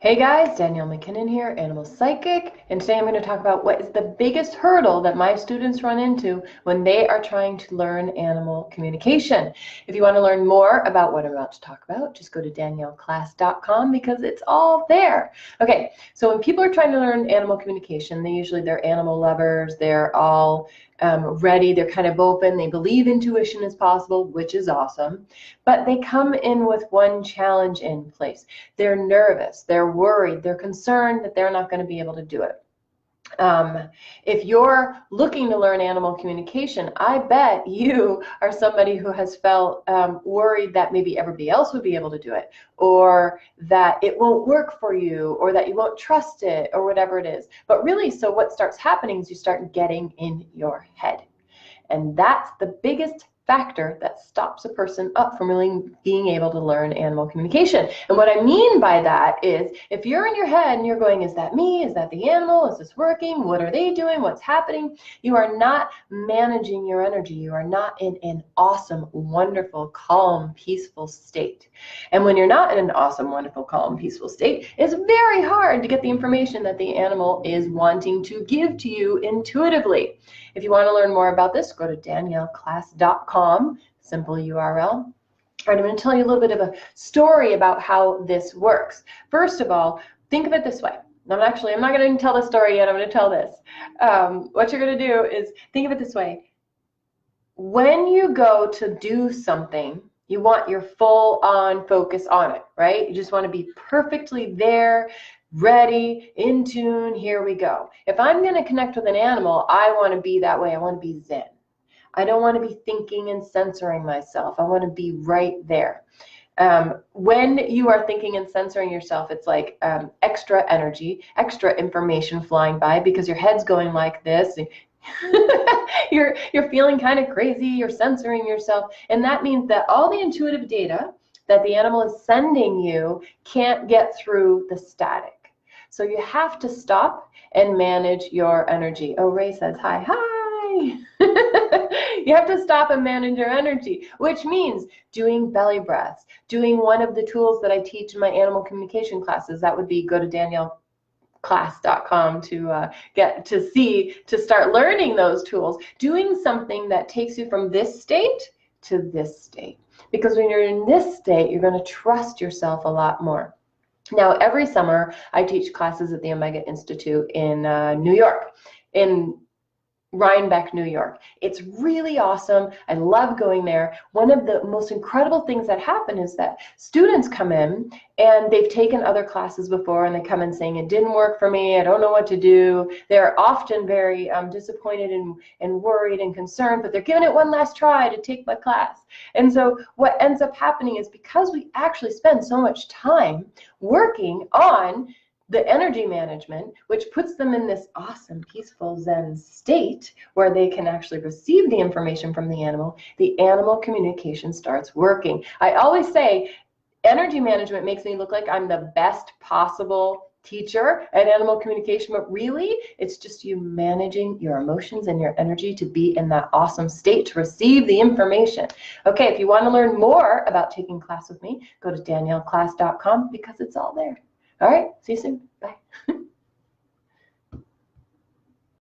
Hey guys, Danielle MacKinnon here, Animal Psychic, and today I'm going to talk about what is the biggest hurdle that my students run into when they are trying to learn animal communication. If you want to learn more about what I'm about to talk about, just go to danielleclass.com because it's all there. Okay, so when people are trying to learn animal communication, they're animal lovers, they're all ready, they're kind of open, they believe intuition is possible, which is awesome, but they come in with one challenge in place. They're nervous, they're worried, they're concerned that they're not going to be able to do it. If you're looking to learn animal communication, I bet you are somebody who has felt worried that maybe everybody else would be able to do it, or that it won't work for you, or that you won't trust it, or whatever it is. But really, so what starts happening is you start getting in your head. And that's the biggest factor that stops a person up from really being able to learn animal communication. And what I mean by that is, if you're in your head and you're going, is that me? Is that the animal? Is this working? What are they doing? What's happening? You are not managing your energy. You are not in an awesome, wonderful, calm, peaceful state. And when you're not in an awesome, wonderful, calm, peaceful state, it's very hard to get the information that the animal is wanting to give to you intuitively. If you want to learn more about this, go to danielleclass.com, simple URL. All right, I'm going to tell you a little bit of a story about how this works. First of all, think of it this way. I'm not going to tell the story yet. I'm going to tell this. What you're going to do is think of it this way. When you go to do something, you want your full-on focus on it, right? You just want to be perfectly there, ready, in tune, here we go. If I'm going to connect with an animal, I want to be that way. I want to be zen. I don't want to be thinking and censoring myself. I want to be right there. When you are thinking and censoring yourself, it's like extra energy, extra information flying by because your head's going like this. You're feeling kind of crazy, you're censoring yourself, and that means that all the intuitive data that the animal is sending you can't get through the static. So you have to stop and manage your energy. Oh, Ray says hi. Hi! You have to stop and manage your energy, which means doing belly breaths, doing one of the tools that I teach in my animal communication classes. That would be go to danielleclass.com to start learning those tools, doing something that takes you from this state to this state. Because when you're in this state, you're going to trust yourself a lot more. Now, every summer, I teach classes at the Omega Institute in New York, in Rhinebeck, New York. It's really awesome. I love going there. One of the most incredible things that happen is that students come in and they've taken other classes before and they come in saying, it didn't work for me, I don't know what to do. They're often very disappointed and worried and concerned, but they're giving it one last try to take my class. And so what ends up happening is, because we actually spend so much time working on the energy management, which puts them in this awesome, peaceful Zen state where they can actually receive the information from the animal communication starts working. I always say energy management makes me look like I'm the best possible teacher at animal communication, but really it's just you managing your emotions and your energy to be in that awesome state to receive the information. Okay, if you want to learn more about taking class with me, go to danielleclass.com because it's all there. All right, see you soon. Bye.